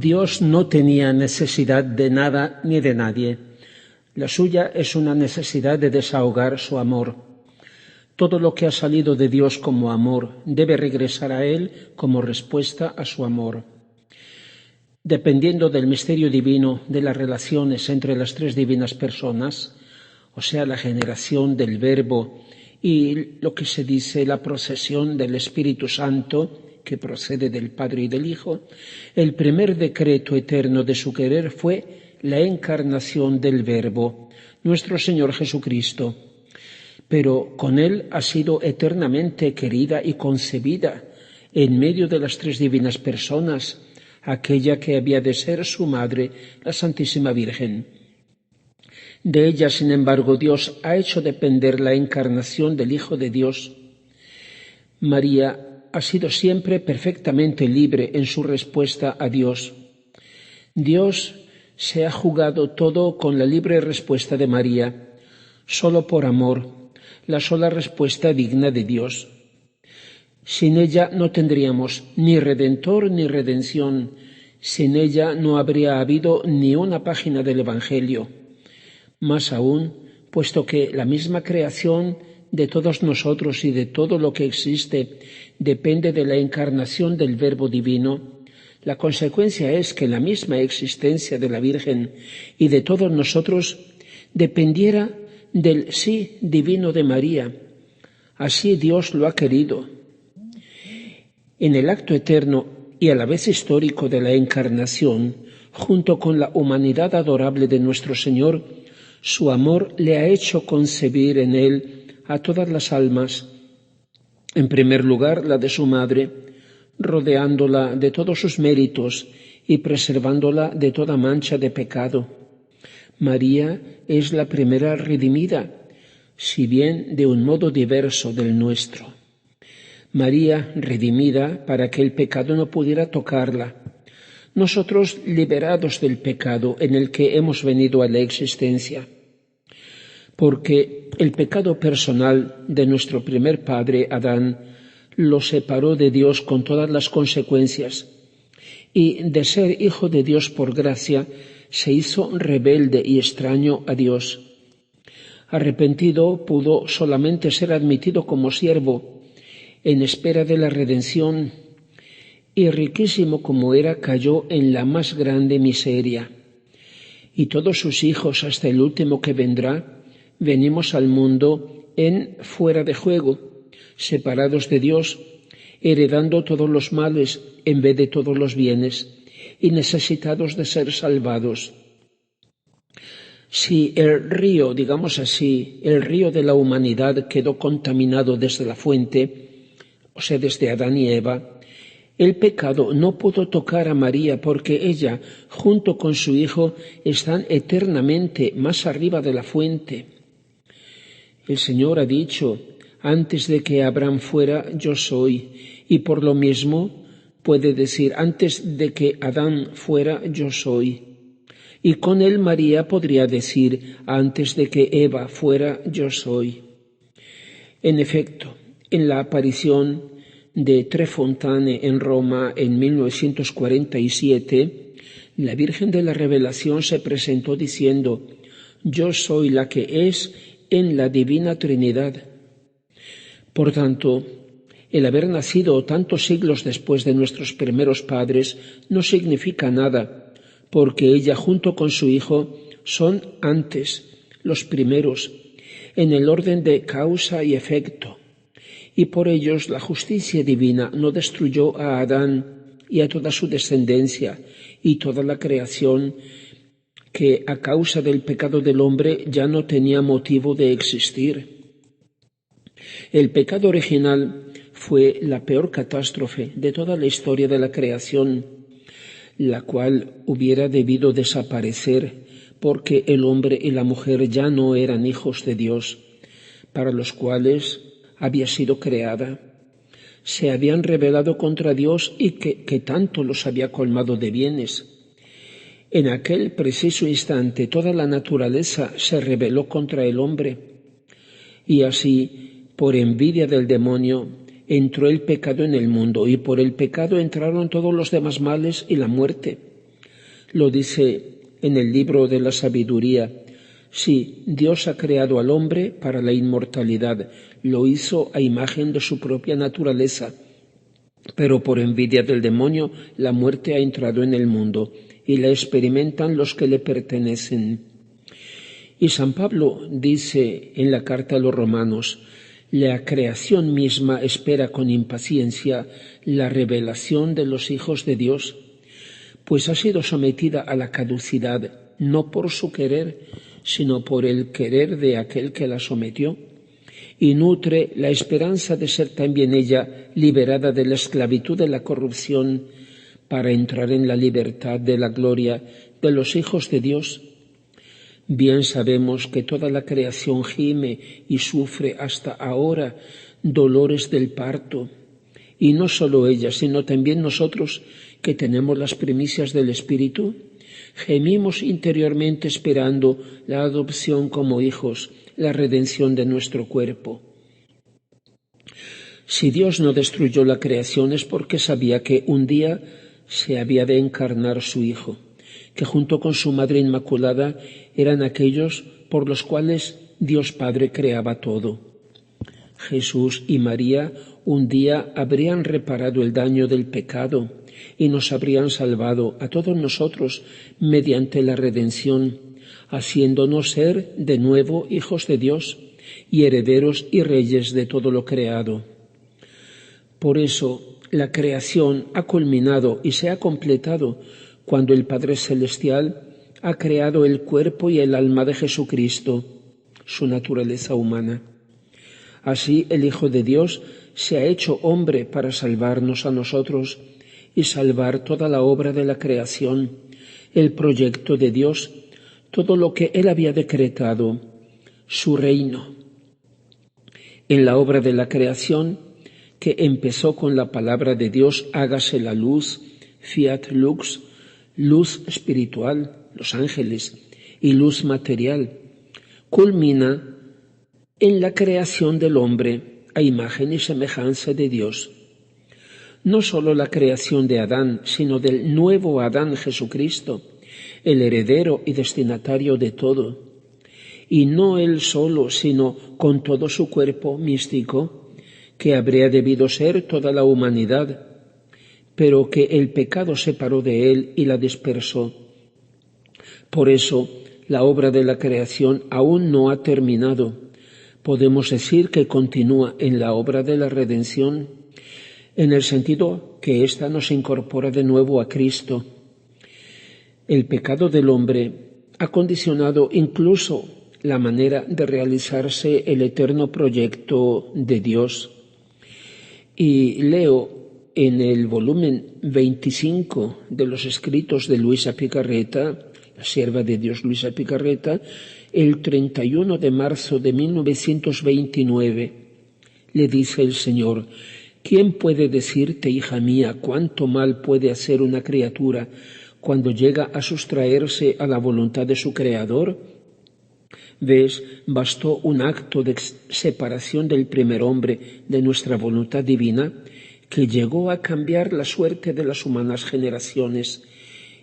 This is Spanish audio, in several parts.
Dios no tenía necesidad de nada ni de nadie. La suya es una necesidad de desahogar su amor. Todo lo que ha salido de Dios como amor debe regresar a Él como respuesta a su amor. Dependiendo del misterio divino de las relaciones entre las tres divinas personas, o sea, la generación del Verbo y lo que se dice la procesión del Espíritu Santo, que procede del Padre y del Hijo, el primer decreto eterno de su querer fue la encarnación del Verbo, nuestro Señor Jesucristo. Pero con Él ha sido eternamente querida y concebida en medio de las tres divinas personas, aquella que había de ser su madre, la Santísima Virgen. De ella, sin embargo, Dios ha hecho depender la encarnación del Hijo de Dios. María ha sido siempre perfectamente libre en su respuesta a Dios. Dios se ha jugado todo con la libre respuesta de María, solo por amor, la sola respuesta digna de Dios. Sin ella no tendríamos ni redentor ni redención, sin ella no habría habido ni una página del Evangelio. Más aún, puesto que la misma creación de todos nosotros y de todo lo que existe depende de la encarnación del Verbo divino, la consecuencia es que la misma existencia de la Virgen y de todos nosotros dependiera del sí divino de María. Así Dios lo ha querido. En el acto eterno y a la vez histórico de la encarnación, junto con la humanidad adorable de nuestro Señor, su amor le ha hecho concebir en Él a todas las almas, en primer lugar la de su madre, rodeándola de todos sus méritos y preservándola de toda mancha de pecado. María es la primera redimida, si bien de un modo diverso del nuestro. María redimida para que el pecado no pudiera tocarla. Nosotros liberados del pecado en el que hemos venido a la existencia. Porque el pecado personal de nuestro primer padre, Adán, lo separó de Dios con todas las consecuencias, y de ser hijo de Dios por gracia, se hizo rebelde y extraño a Dios. Arrepentido, pudo solamente ser admitido como siervo, en espera de la redención, y riquísimo como era, cayó en la más grande miseria. Y todos sus hijos, hasta el último que vendrá, venimos al mundo en fuera de juego, separados de Dios, heredando todos los males en vez de todos los bienes, y necesitados de ser salvados. Si el río, digamos así, el río de la humanidad quedó contaminado desde la fuente, o sea, desde Adán y Eva, el pecado no pudo tocar a María porque ella, junto con su Hijo, están eternamente más arriba de la fuente. El Señor ha dicho, antes de que Abraham fuera, yo soy, y por lo mismo puede decir, antes de que Adán fuera, yo soy. Y con él María podría decir, antes de que Eva fuera, yo soy. En efecto, en la aparición de Tre Fontane en Roma en 1947, la Virgen de la Revelación se presentó diciendo, yo soy la que es en la Divina Trinidad. Por tanto, el haber nacido tantos siglos después de nuestros primeros padres no significa nada, porque ella junto con su Hijo son antes, los primeros, en el orden de causa y efecto, y por ellos la justicia divina no destruyó a Adán y a toda su descendencia y toda la creación, que a causa del pecado del hombre ya no tenía motivo de existir. El pecado original fue la peor catástrofe de toda la historia de la creación, la cual hubiera debido desaparecer porque el hombre y la mujer ya no eran hijos de Dios, para los cuales había sido creada. Se habían rebelado contra Dios y que tanto los había colmado de bienes. En aquel preciso instante toda la naturaleza se rebeló contra el hombre, y así, por envidia del demonio, entró el pecado en el mundo, y por el pecado entraron todos los demás males y la muerte. lo dice en el libro de la sabiduría. Sí, Dios ha creado al hombre para la inmortalidad, lo hizo a imagen de su propia naturaleza, pero por envidia del demonio la muerte ha entrado en el mundo y la experimentan los que le pertenecen. Y San Pablo dice en la carta a los Romanos: la creación misma espera con impaciencia la revelación de los hijos de Dios, pues ha sido sometida a la caducidad, no por su querer, sino por el querer de aquel que la sometió, y nutre la esperanza de ser también ella liberada de la esclavitud de la corrupción para entrar en la libertad de la gloria de los hijos de Dios. Bien sabemos que toda la creación gime y sufre hasta ahora dolores del parto, y no solo ella, sino también nosotros, que tenemos las primicias del Espíritu, gemimos interiormente esperando la adopción como hijos, la redención de nuestro cuerpo. Si Dios no destruyó la creación es porque sabía que un día se había de encarnar su Hijo, que junto con su Madre Inmaculada eran aquellos por los cuales Dios Padre creaba todo. Jesús y María un día habrían reparado el daño del pecado y nos habrían salvado a todos nosotros mediante la redención, haciéndonos ser de nuevo hijos de Dios y herederos y reyes de todo lo creado. Por eso la creación ha culminado y se ha completado cuando el Padre Celestial ha creado el cuerpo y el alma de Jesucristo, su naturaleza humana. Así el Hijo de Dios se ha hecho hombre para salvarnos a nosotros y salvar toda la obra de la creación, el proyecto de Dios, todo lo que Él había decretado, su reino. En la obra de la creación, que empezó con la palabra de Dios, hágase la luz, fiat lux, luz espiritual, los ángeles, y luz material, culmina en la creación del hombre a imagen y semejanza de Dios. No solo la creación de Adán, sino del nuevo Adán, Jesucristo, el heredero y destinatario de todo. Y no él solo, sino con todo su cuerpo místico, que habría debido ser toda la humanidad, pero que el pecado separó de él y la dispersó. Por eso, la obra de la creación aún no ha terminado. Podemos decir que continúa en la obra de la redención, en el sentido que ésta nos incorpora de nuevo a Cristo. El pecado del hombre ha condicionado incluso la manera de realizarse el eterno proyecto de Dios. Y leo en el volumen 25 de los escritos de Luisa Picarreta, la sierva de Dios Luisa Picarreta, el 31 de marzo de 1929, le dice el Señor: ¿quién puede decirte, hija mía, cuánto mal puede hacer una criatura cuando llega a sustraerse a la voluntad de su Creador? ¿Ves? Bastó un acto de separación del primer hombre de nuestra voluntad divina que llegó a cambiar la suerte de las humanas generaciones,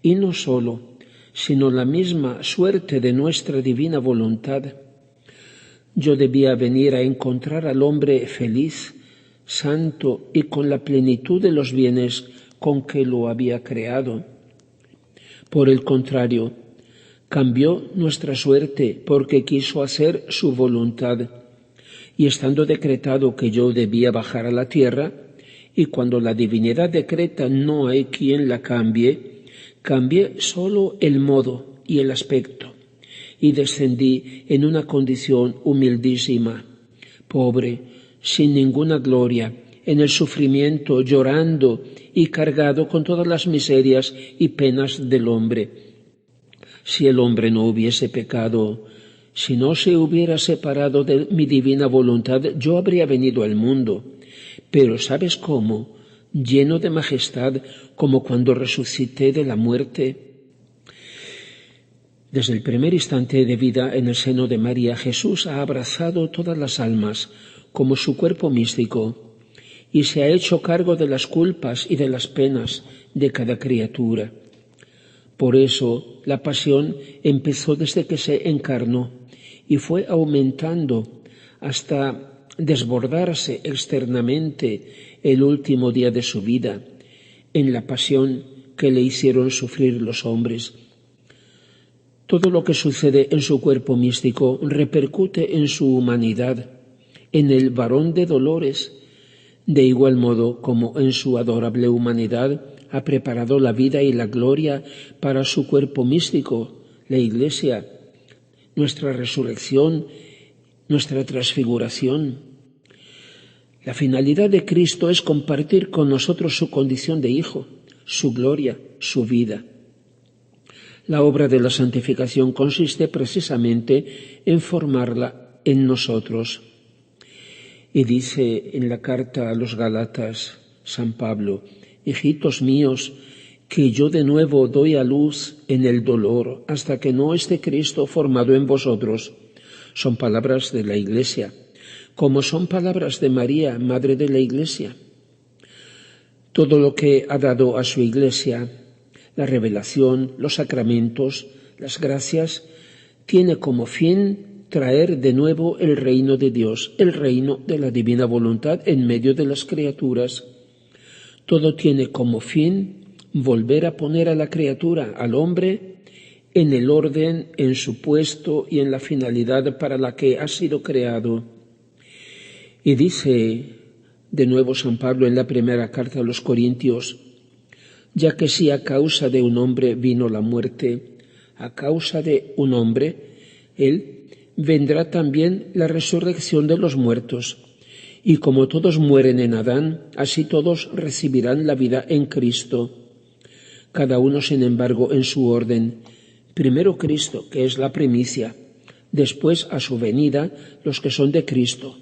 y no solo, sino la misma suerte de nuestra divina voluntad. Yo debía venir a encontrar al hombre feliz, santo y con la plenitud de los bienes con que lo había creado. Por el contrario, cambió nuestra suerte porque quiso hacer su voluntad, y estando decretado que yo debía bajar a la tierra, y cuando la divinidad decreta no hay quien la cambie, cambié solo el modo y el aspecto, y descendí en una condición humildísima, pobre, sin ninguna gloria, en el sufrimiento, llorando y cargado con todas las miserias y penas del hombre. Si el hombre no hubiese pecado, si no se hubiera separado de mi divina voluntad, yo habría venido al mundo. Pero ¿sabes cómo? Lleno de majestad, como cuando resucité de la muerte. Desde el primer instante de vida en el seno de María, Jesús ha abrazado todas las almas como su cuerpo místico y se ha hecho cargo de las culpas y de las penas de cada criatura. Por eso la pasión empezó desde que se encarnó y fue aumentando hasta desbordarse externamente el último día de su vida, en la pasión que le hicieron sufrir los hombres. Todo lo que sucede en su cuerpo místico repercute en su humanidad, en el varón de dolores, de igual modo como en su adorable humanidad ha preparado la vida y la gloria para su cuerpo místico, la Iglesia, nuestra resurrección, nuestra transfiguración. La finalidad de Cristo es compartir con nosotros su condición de Hijo, su gloria, su vida. La obra de la santificación consiste precisamente en formarla en nosotros. Y dice en la carta a los Gálatas San Pablo: hijitos míos, que yo de nuevo doy a luz en el dolor hasta que no esté Cristo formado en vosotros. Son palabras de la Iglesia, como son palabras de María, Madre de la Iglesia. Todo lo que ha dado a su Iglesia, la revelación, los sacramentos, las gracias, tiene como fin traer de nuevo el reino de Dios, el reino de la divina voluntad en medio de las criaturas. Todo tiene como fin volver a poner a la criatura, al hombre, en el orden, en su puesto y en la finalidad para la que ha sido creado. Y dice de nuevo San Pablo en la primera carta a los Corintios: ya que si a causa de un hombre vino la muerte, a causa de un hombre, él vendrá también la resurrección de los muertos. Y como todos mueren en Adán, así todos recibirán la vida en Cristo. Cada uno, sin embargo, en su orden. Primero Cristo, que es la primicia. Después, a su venida, los que son de Cristo.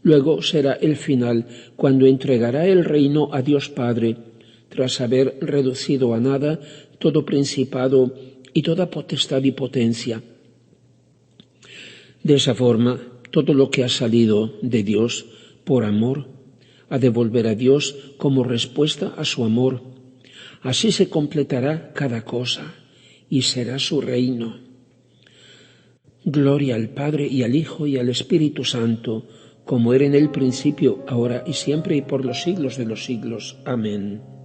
Luego será el final, cuando entregará el reino a Dios Padre, tras haber reducido a nada todo principado y toda potestad y potencia. De esa forma, todo lo que ha salido de Dios por amor ha de volver a Dios como respuesta a su amor. Así se completará cada cosa y será su reino. Gloria al Padre y al Hijo y al Espíritu Santo, como era en el principio, ahora y siempre y por los siglos de los siglos. Amén.